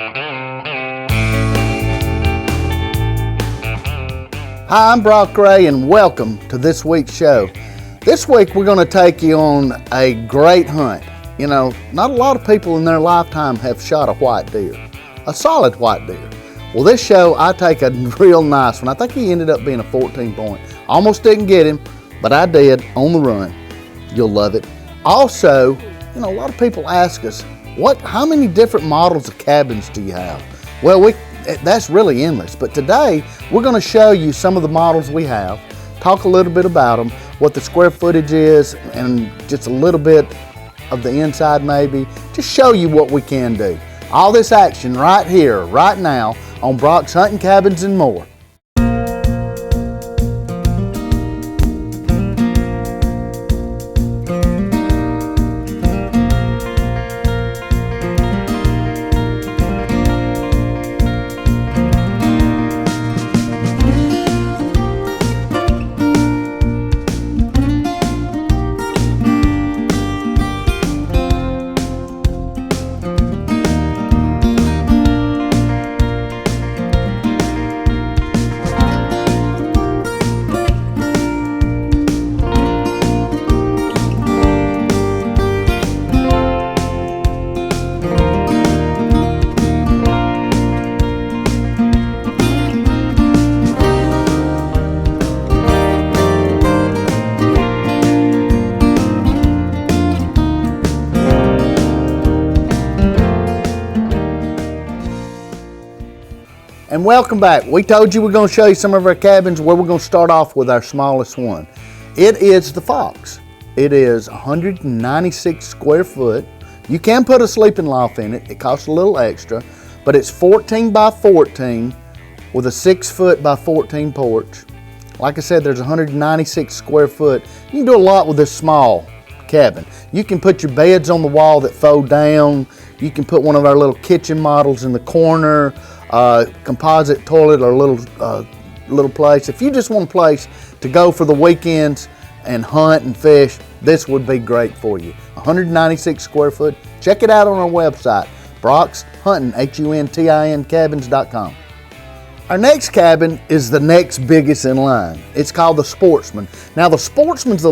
Hi, I'm Brock Ray and welcome to this week's show. This week we're going to take you on a great hunt. You know, not a lot of people in their lifetime have shot a white deer, a solid white deer. Well, this show I take a real nice one. I think he ended up being a 14 point. Almost didn't get him, but I did on the run. You'll love it. Also, you know, a lot of people ask us, how many different models of cabins do you have? Well, that's really endless, but today we're going to show you some of the models we have, talk a little bit about them, what the square footage is, and just a little bit of the inside maybe, just show you what we can do. All this action right here, right now, on Brock's Hunting Cabins and More. And welcome back. We told you we're going to show you some of our cabins where we're going to start off with our smallest one. It is the Fox. It is 196 square foot. You can put a sleeping loft in it. It costs a little extra, but it's 14 by 14 with a 6 foot by 14 porch. Like I said, there's 196 square foot. You can do a lot with this small cabin. You can put your beds on the wall that fold down. You can put one of our little kitchen models in the corner. Composite toilet or little place. If you just want a place to go for the weekends and hunt and fish, this would be great for you. 196 square foot. Check it out on our website, Brock's Huntin, Huntin cabins.com. Our next cabin is the next biggest in line. It's called the Sportsman. Now the Sportsman's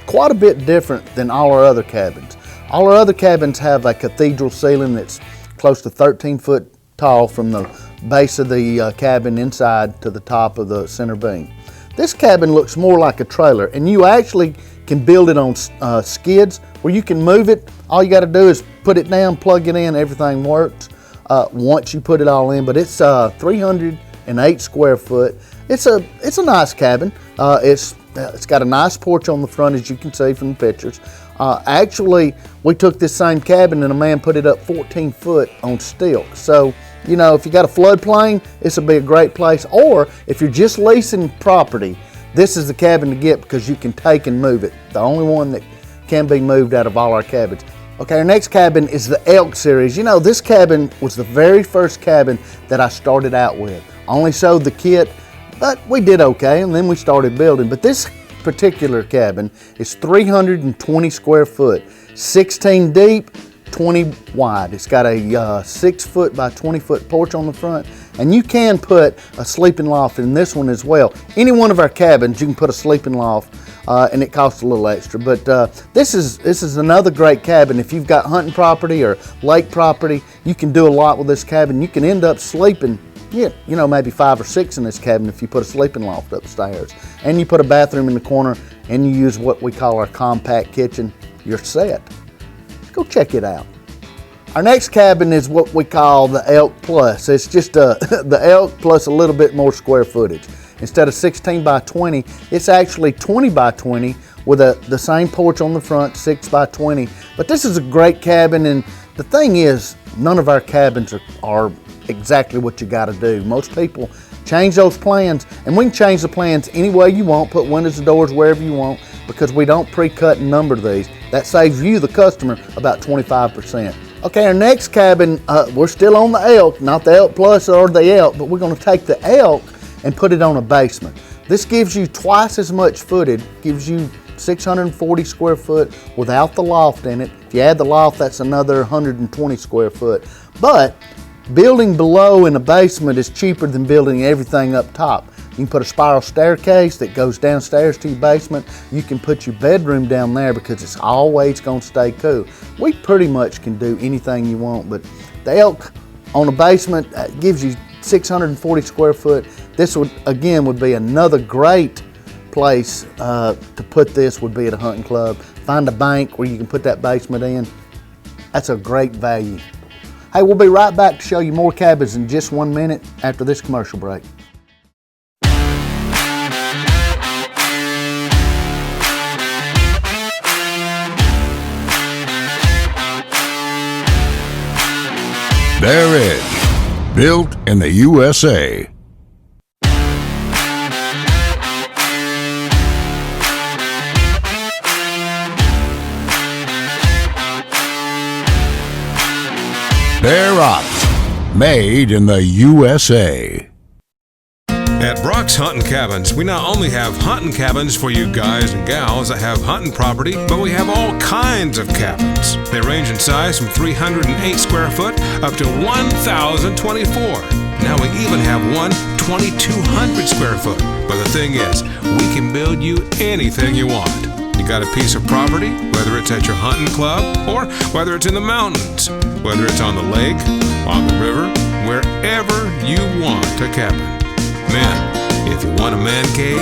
quite a bit different than all our other cabins. All our other cabins have a cathedral ceiling that's close to 13 foot tall from the base of the cabin inside to the top of the center beam. This cabin looks more like a trailer, and you actually can build it on skids where you can move it. All you got to do is put it down, plug it in, everything works once you put it all in. But it's 308 square foot. It's a nice cabin. It's got a nice porch on the front, as you can see from the pictures. Actually, we took this same cabin and a man put it up 14 foot on stilts. So, you know, if you got a floodplain, this will be a great place. Or if you're just leasing property, this is the cabin to get because you can take and move it. The only one that can be moved out of all our cabins. Okay, our next cabin is the Elk series. You know, this cabin was the very first cabin that I started out with. I only sold the kit, but we did okay, and then we started building. But this particular cabin is 320 square foot, 16 deep, 20 wide. It's got a 6 foot by 20 foot porch on the front, and you can put a sleeping loft in this one as well. Any one of our cabins, you can put a sleeping loft, and it costs a little extra. But this is another great cabin. If you've got hunting property or lake property, you can do a lot with this cabin. You can end up sleeping, you know, maybe 5 or 6 in this cabin if you put a sleeping loft upstairs, and you put a bathroom in the corner, and you use what we call our compact kitchen. You're set. Go check it out. Our next cabin is what we call the Elk Plus. It's just the Elk plus a little bit more square footage. Instead of 16 by 20, it's actually 20 by 20 with the same porch on the front, 6 by 20. But this is a great cabin, and the thing is, none of our cabins are exactly what you got to do. Most people change those plans, and we can change the plans any way you want, put windows and doors wherever you want, because we don't pre-cut and number these. That saves you, the customer, about 25%. Okay, our next cabin, we're still on the Elk, not the Elk Plus or the Elk, but we're going to take the Elk and put it on a basement. This gives you twice as much footage, gives you 640 square foot without the loft in it. If you add the loft, that's another 120 square foot. But Building below in a basement is cheaper than building everything up top. You can put a spiral staircase that goes downstairs to your basement. You can put your bedroom down there because it's always going to stay cool. We pretty much can do anything you want, but the elk on a basement gives you 640 square foot. This would be another great place to put this would be at a hunting club. Find a bank where you can put that basement in. That's a great value. Hey, we'll be right back to show you more cabins in just 1 minute after this commercial break. There is, built in the USA. Bear Ops, made in the USA. At Brock's Huntin' Cabins, we not only have hunting cabins for you guys and gals that have hunting property, but we have all kinds of cabins. They range in size from 308 square foot up to 1,024. Now we even have one 2,200 square foot. But the thing is, we can build you anything you want. You got a piece of property, whether it's at your hunting club or whether it's in the mountains, whether it's on the lake, on the river, wherever you want a cabin. Man, if you want a man cave,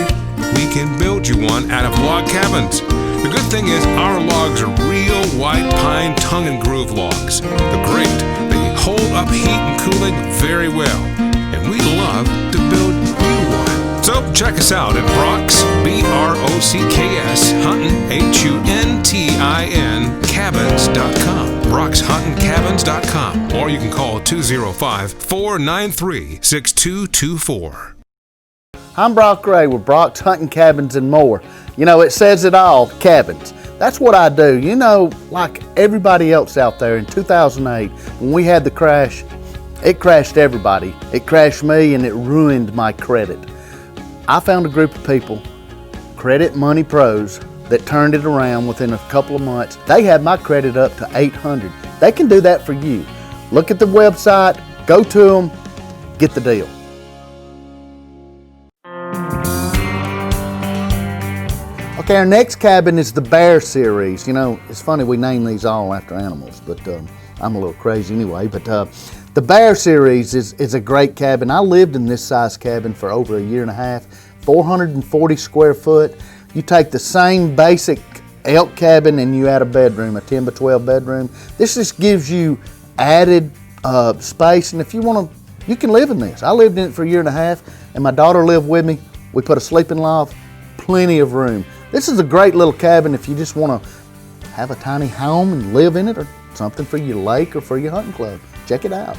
we can build you one out of log cabins. The good thing is our logs are real white pine tongue and groove logs. They're great. They hold up heat and cooling very well. And we love to build you one. So check us out at Brock's, B-R-O-C-K-S, Huntin, H-U-N-T-I-N, cabins.com. Brock'sHuntinCabins.com. Or you can call 205-493-6224. I'm Brock Ray with Brock's Huntin' Cabins and more. You know, it says it all, cabins. That's what I do. You know, like everybody else out there in 2008, when we had the crash, it crashed everybody. It crashed me and it ruined my credit. I found a group of people, Credit Money Pros, that turned it around within a couple of months. They had my credit up to 800. They can do that for you. Look at the website, go to them, get the deal. Okay, our next cabin is the Bear series. You know, it's funny we name these all after animals, but I'm a little crazy anyway. But the Bear series is a great cabin. I lived in this size cabin for over a year and a half, 440 square foot. You take the same basic elk cabin and you add a bedroom, a 10 by 12 bedroom. This just gives you added space, and if you want to, you can live in this. I lived in it for a year and a half, and my daughter lived with me. We put a sleeping loft, plenty of room. This is a great little cabin if you just want to have a tiny home and live in it, or something for your lake or for your hunting club. Check it out.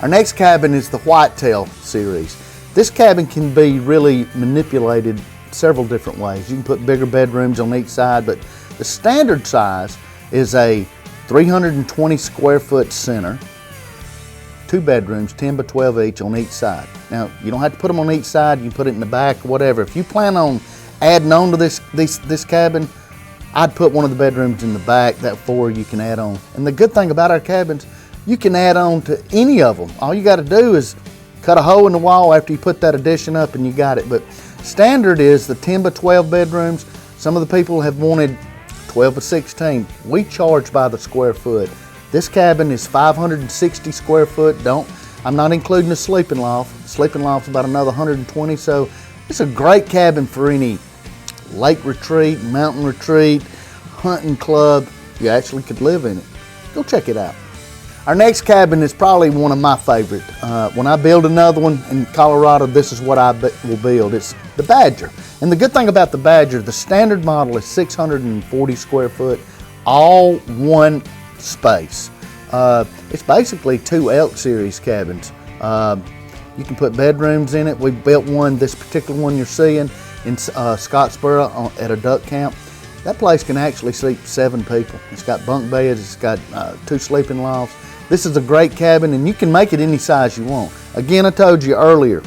Our next cabin is the Whitetail series. This cabin can be really manipulated several different ways. You can put bigger bedrooms on each side, but the standard size is a 320 square foot center, 2 bedrooms, 10 by 12 each on each side. Now, you don't have to put them on each side. You can put it in the back, whatever. If you plan on adding on to this cabin, I'd put one of the bedrooms in the back. That 4 you can add on. And the good thing about our cabins, you can add on to any of them. All you got to do is cut a hole in the wall after you put that addition up and you got it. But standard is the 10 by 12 bedrooms. Some of the people have wanted 12 by 16. We charge by the square foot. This cabin is 560 square foot. I'm not including the sleeping loft. The sleeping loft's about another 120, so it's a great cabin for any lake retreat, mountain retreat, hunting club. You actually could live in it. Go check it out. Our next cabin is probably one of my favorite. When I build another one in Colorado, this is what I will build. It's the Badger. And the good thing about the Badger, the standard model is 640 square foot, all one space. It's basically 2 Elk Series cabins. You can put bedrooms in it. We built one, this particular one you're seeing, in Scottsboro at a duck camp. That place can actually sleep 7 people. It's got bunk beds, it's got 2 sleeping lofts. This is a great cabin, and you can make it any size you want. Again, I told you earlier,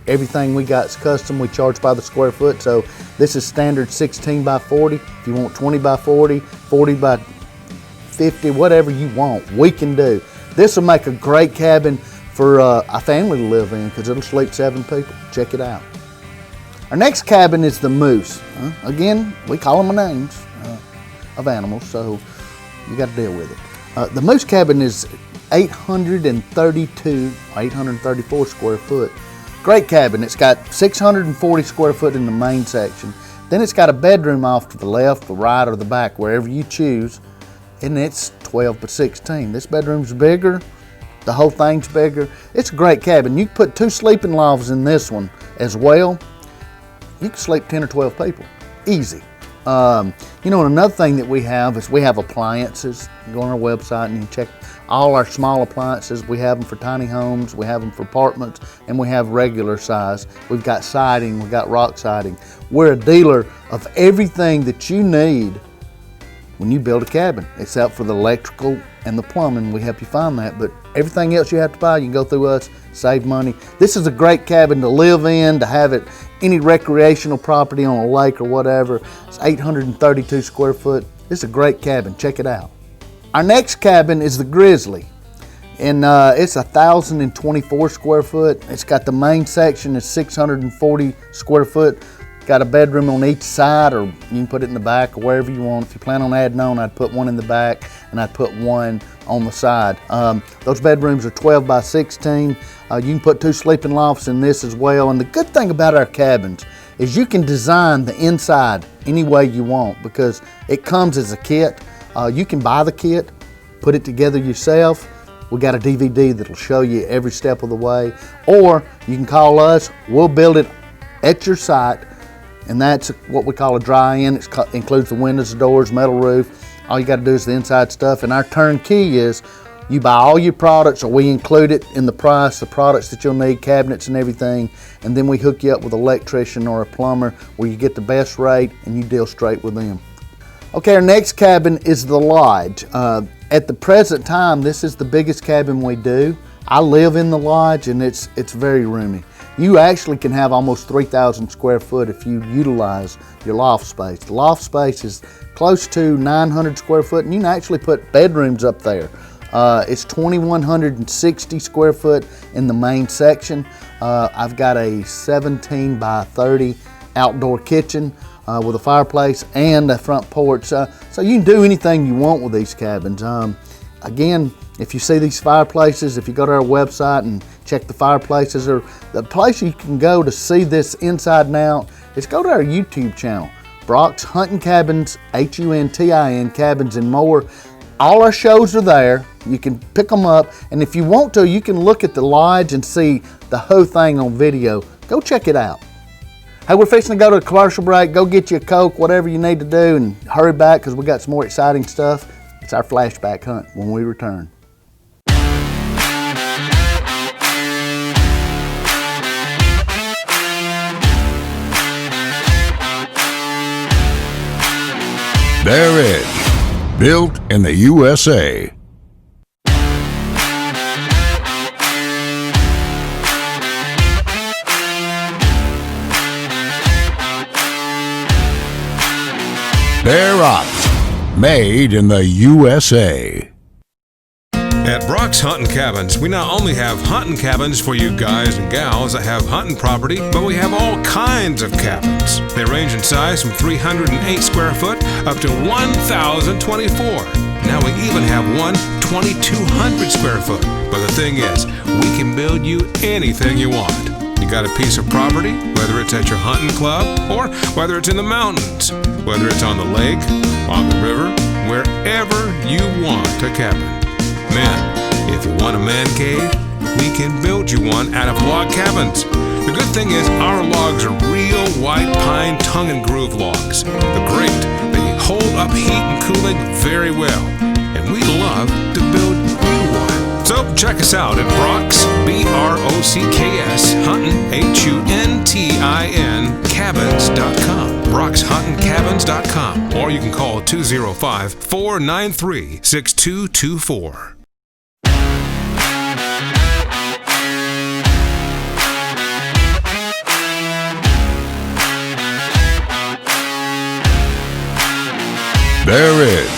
everything we got is custom. We charge by the square foot, so this is standard 16 by 40. If you want 20 by 40, 40 by 50, whatever you want, we can do. This will make a great cabin for a family to live in because it'll sleep 7 people. Check it out. Our next cabin is the Moose. Again, we call them names of animals, so you got to deal with it. The Moose cabin is 834 square foot. Great cabin. It's got 640 square foot in the main section. Then it's got a bedroom off to the left, the right, or the back, wherever you choose, and it's 12 by 16. This bedroom's bigger. The whole thing's bigger. It's a great cabin. You can put 2 sleeping lofts in this one as well. You can sleep 10 or 12 people, easy. You know, another thing that we have is we have appliances. You go on our website and you can check all our small appliances. We have them for tiny homes, we have them for apartments, and we have regular size. We've got siding, we've got rock siding. We're a dealer of everything that you need when you build a cabin, except for the electrical and the plumbing. We help you find that, but everything else you have to buy, you can go through us, save money. This is a great cabin to live in, to have it any recreational property on a lake or whatever. It's 832 square foot. This is a great cabin. Check it out. Our next cabin is the Grizzly, and it's 1,024 square foot. It's got the main section is 640 square foot. Got a bedroom on each side, or you can put it in the back or wherever you want. If you plan on adding on, I'd put one in the back and I'd put one on the side. Those bedrooms are 12 by 16. You can put 2 sleeping lofts in this as well. And the good thing about our cabins is you can design the inside any way you want because it comes as a kit. You can buy the kit, put it together yourself. We got a DVD that'll show you every step of the way. Or you can call us, we'll build it at your site. And that's what we call a dry-in. It includes the windows, the doors, metal roof. All you got to do is the inside stuff. And our turnkey is you buy all your products, or we include it in the price, the products that you'll need, cabinets and everything. And then we hook you up with an electrician or a plumber where you get the best rate and you deal straight with them. Okay, our next cabin is the Lodge. At the present time, this is the biggest cabin we do. I live in the Lodge and it's very roomy. You actually can have almost 3,000 square foot if you utilize your loft space. The loft space is close to 900 square foot, and you can actually put bedrooms up there. It's 2,160 square foot in the main section. I've got a 17 by 30 outdoor kitchen with a fireplace and a front porch. So you can do anything you want with these cabins. Again, if you see these fireplaces, if you go to our website and check the fireplaces, or the place you can go to see this inside and out is go to our YouTube channel, Brock's Huntin Cabins, Huntin Cabins and More. All our shows are there. You can pick them up, and if you want to, you can look at the Lodge and see the whole thing on video. Go check it out. Hey, we're fixing to go to a commercial break. Go get you a Coke, whatever you need to do, and hurry back because we got some more exciting stuff. It's our flashback hunt when we return. There is, built in the USA. Bear Rocks, made in the USA. At Brock's Huntin Cabins, we not only have hunting cabins for you guys and gals that have hunting property, but we have all kinds of cabins. They range in size from 308 square foot up to 1,024. Now we even have one 2,200 square foot. But the thing is, we can build you anything you want. You got a piece of property, whether it's at your hunting club or whether it's in the mountains, whether it's on the lake, on the river, wherever you want a cabin. Man, if you want a man cave, we can build you one out of log cabins. The good thing is our logs are real white pine tongue and groove logs. They're great. They hold up heat and cooling very well. And we love to build you one. So check us out at Brock's, B-R-O-C-K-S, Huntin, Huntin, cabins.com. Brock'sHuntinCabins.com. Or you can call 205-493-6224. There is,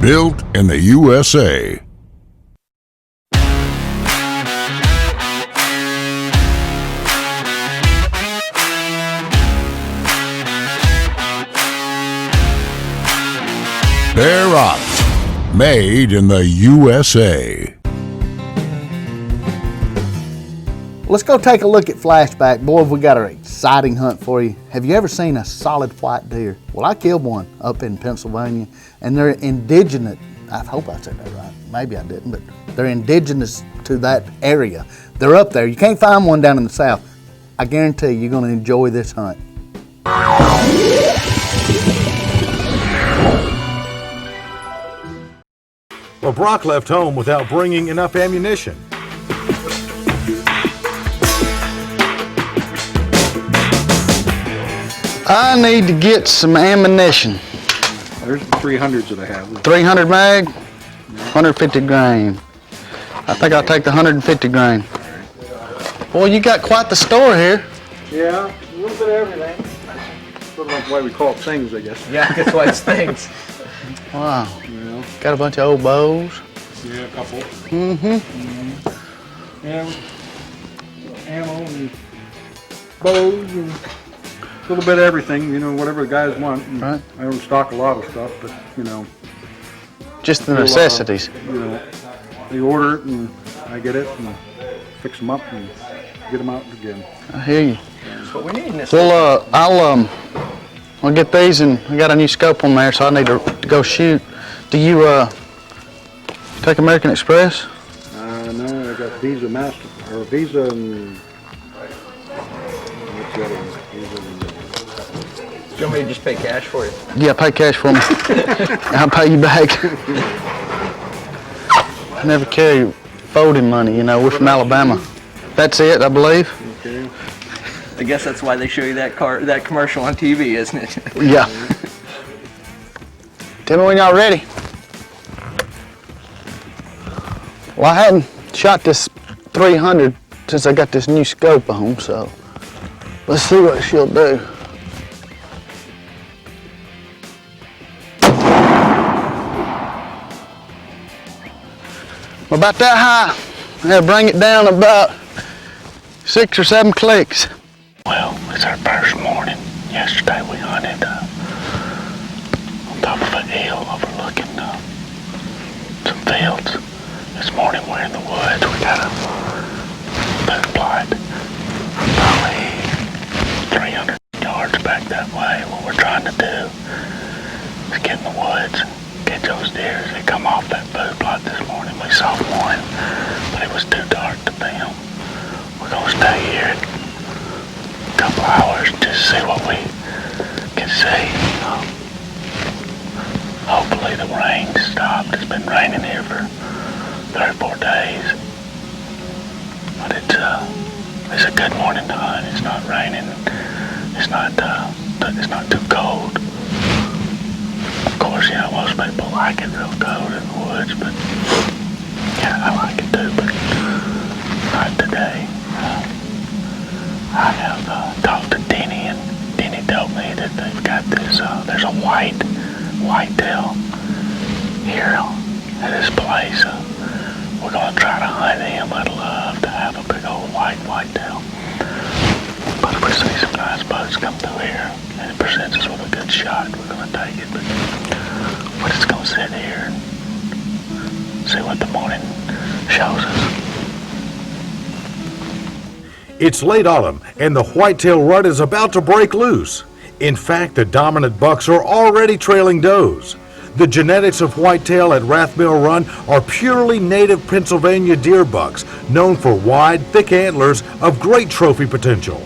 built in the USA. Opt, made in the USA. Let's go take a look at Flashback. Boy, we got an exciting hunt for you. Have you ever seen a solid white deer? Well, I killed one up in Pennsylvania, and they're indigenous. I hope I said that right. Maybe I didn't, but they're indigenous to that area. They're up there. You can't find one down in the south. I guarantee you're going to enjoy this hunt. Well, Brock left home without bringing enough ammunition. I need to get some ammunition. There's the 300s that I have. 300 mag, 150 grain. I think I'll take the 150 grain. Boy, you got quite the store here. Yeah, a little bit of everything. Sort of like why we call it things, I guess. Yeah, that's why it's things. Wow. Yeah, Got a bunch of old bows. yeah, a couple. Mm-hmm. Yeah, ammo and bows and a little bit of everything, whatever the guys want. And Right. I don't stock a lot of stuff, but, Just the necessities. they order it and I get it and fix them up and get them out again. I hear you. That's what we need in this. Well, I'll get these, and I got a new scope on there, so I need to go shoot. Do you take American Express? No, I got Visa Master, or Visa and, what's the other one? Visa and, Do you want me to just pay cash for you? Yeah, pay cash for me. I'll pay you back. I never carry folding money, we're from Alabama. That's it, I believe. okay. I guess that's why they show you that commercial on TV, isn't it? Yeah. Tell me when y'all ready. Well, I hadn't shot this 300 since I got this new scope on, so let's see what she'll do. About that high. I'll bring it down about 6 or 7 clicks. Well, it's our first morning. Yesterday we hunted on top of a hill overlooking some fields. This morning we're in the woods. We got a boot plot probably 300 yards back that way. What we're trying to do is get in the woods, catch those deer as they come off that boot plot this morning. We saw one, but it was too dark to film. We're gonna stay here a couple hours just to see what we can see. Hopefully the rain stopped. It's been raining here for 3 or 4 days. But it's a good morning to hunt. It's not raining. It's not too cold. Of course, most people like it real cold in the woods, but yeah, I like it too, but not today. I have talked to Denny, and Denny told me that they've got this, there's a whitetail here at this place. We're gonna try to hunt him. I'd love to have a big old whitetail. But if we see some nice boats come through here and it presents us with a good shot, we're gonna take it. But we're just gonna sit here and see what the morning shows us. It's late autumn, and the whitetail rut is about to break loose. In fact, the dominant bucks are already trailing does. The genetics of whitetail at Rathmill Run are purely native Pennsylvania deer bucks, known for wide, thick antlers of great trophy potential.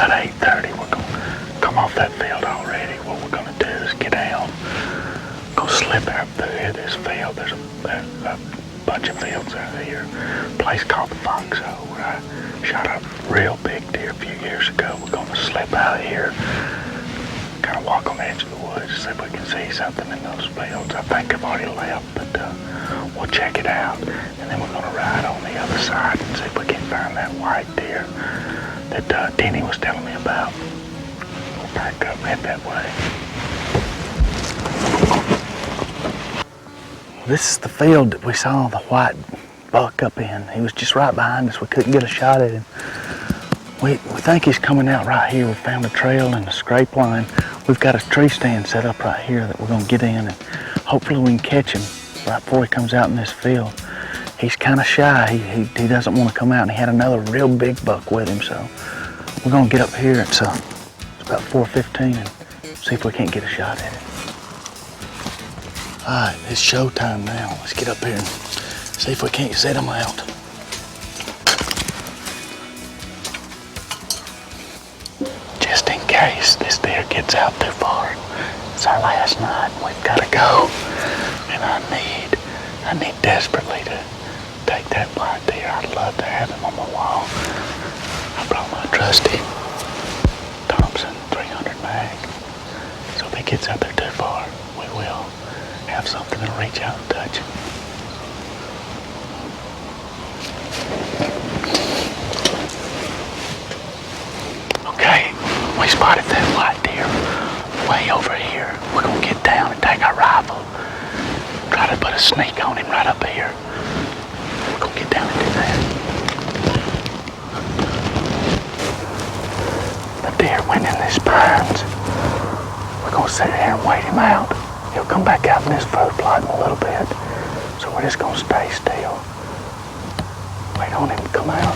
about 8:30. We're gonna come off that field already. What we're gonna do is get down, go slip out through this field. There's a bunch of fields out here. A place called the Foxhole where I shot a real big deer a few years ago. We're gonna slip out here, kind of walk on the edge of the woods, see if we can see something in those fields. I think they've already left, but we'll check it out. And then we're gonna ride on the other side and see if we can find that white deer that Denny was telling me about. We'll back up and head that way. This is the field that we saw the white buck up in. He was just right behind us. We couldn't get a shot at him. We think he's coming out right here. We found a trail and a scrape line. We've got a tree stand set up right here that we're gonna get in, and hopefully we can catch him right before he comes out in this field. He's kind of shy. He doesn't want to come out, and he had another real big buck with him, so we're gonna get up here. It's about 4:15 and see if we can't get a shot at it. All right, it's showtime now. Let's get up here and see if we can't set him out. Just in case this deer gets out too far. It's our last night. We've got to go. And I need desperately to take that white deer. I'd love to have him on my wall. I brought my trusty Thompson 300 mag. So if he gets out there too far, we will have something to reach out and touch him. Okay, we spotted that white deer way over here. We're gonna get down and take our rifle. Try to put a sneak on him right up here. We're gonna get down and do that. The deer went in these pines. We're gonna sit here and wait him out. He'll come back out in this food plot in a little bit. So we're just gonna stay still. Wait on him to come out.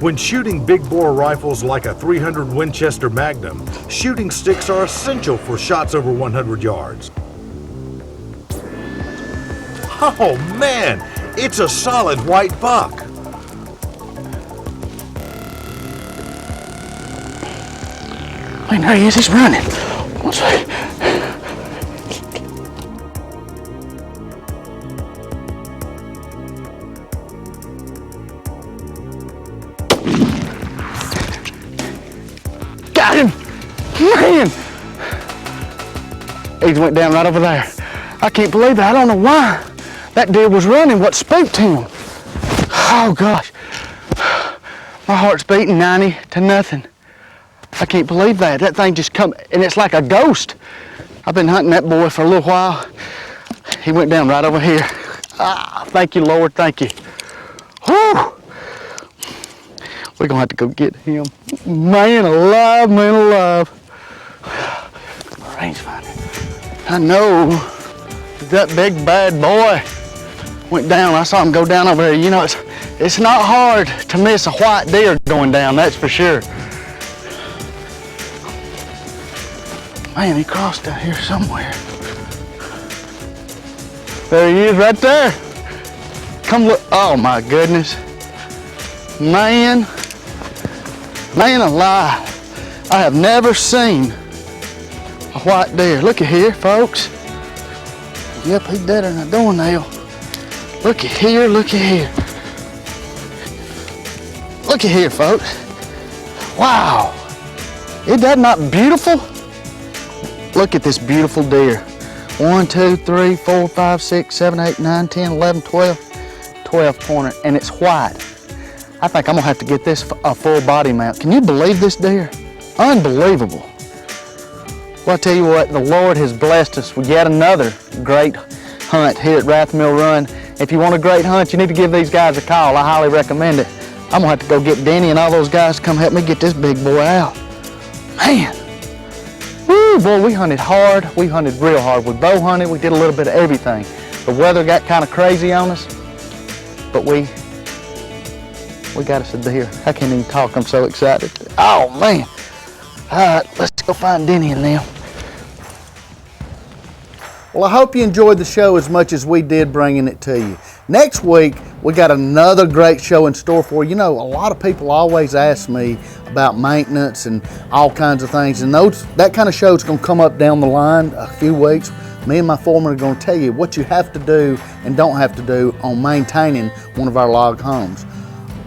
When shooting big bore rifles like a 300 Winchester Magnum, shooting sticks are essential for shots over 100 yards. Oh man, it's a solid white buck. Wait, there he is, he's running. One second. Got him! Man! He went down right over there. I can't believe it. I don't know why. That deer was running. What spooked him? Oh gosh. My heart's beating 90 to nothing. I can't believe that. That thing just come, and it's like a ghost. I've been hunting that boy for a little while. He went down right over here. Ah, thank you, Lord, thank you. Whew. We're gonna have to go get him. Man alive, man alive. My rangefinder. I know that big bad boy went down. I saw him go down over there. You know, it's not hard to miss a white deer going down, that's for sure. Man, he crossed down here somewhere. There he is right there. Come look. Oh my goodness. Man alive. I have never seen a white deer. Look at here, folks. Yep, he's deader than a doornail. Look at here, look at here. Look at here, folks. Wow. Is that not beautiful? Look at this beautiful deer. 1, 2, 3, 4, 5, 6, 7, 8, 9, 10, 11, 12 pointer, and it's white. I think I'm gonna have to get this a full body mount. Can you believe this deer? Unbelievable. Well, I tell you what, the Lord has blessed us with yet another great hunt here at Rathmill Run. If you want a great hunt, you need to give these guys a call. I highly recommend it. I'm gonna have to go get Denny and all those guys to come help me get this big boy out. Man. Woo, boy, we hunted hard. We hunted real hard. We bow hunted. We did a little bit of everything. The weather got kind of crazy on us, but we got us a deer. I can't even talk. I'm so excited. Oh, man. All right, let's go find Denny and them. Well, I hope you enjoyed the show as much as we did bringing it to you. Next week, we got another great show in store for you. You know, a lot of people always ask me about maintenance and all kinds of things, and that kind of show is going to come up down the line a few weeks. Me and my foreman are going to tell you what you have to do and don't have to do on maintaining one of our log homes.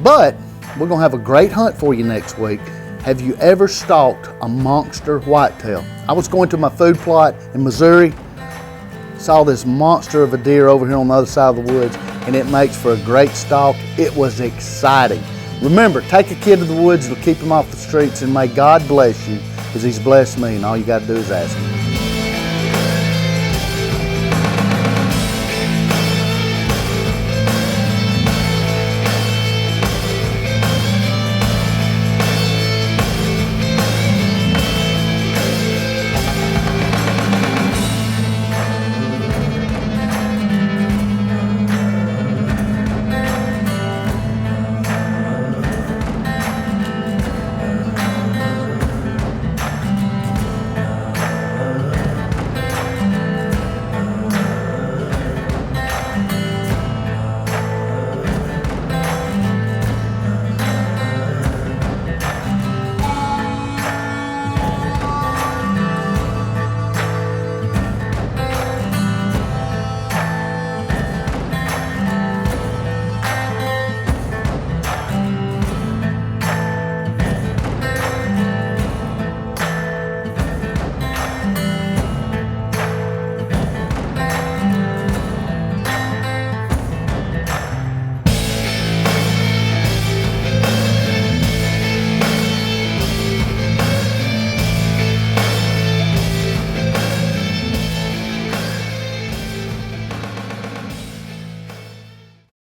But we're going to have a great hunt for you next week. Have you ever stalked a monster whitetail? I was going to my food plot in Missouri, saw this monster of a deer over here on the other side of the woods, and it makes for a great stalk. It was exciting. Remember, take a kid to the woods, it'll keep him off the streets, and may God bless you as he's blessed me, and all you got to do is ask him.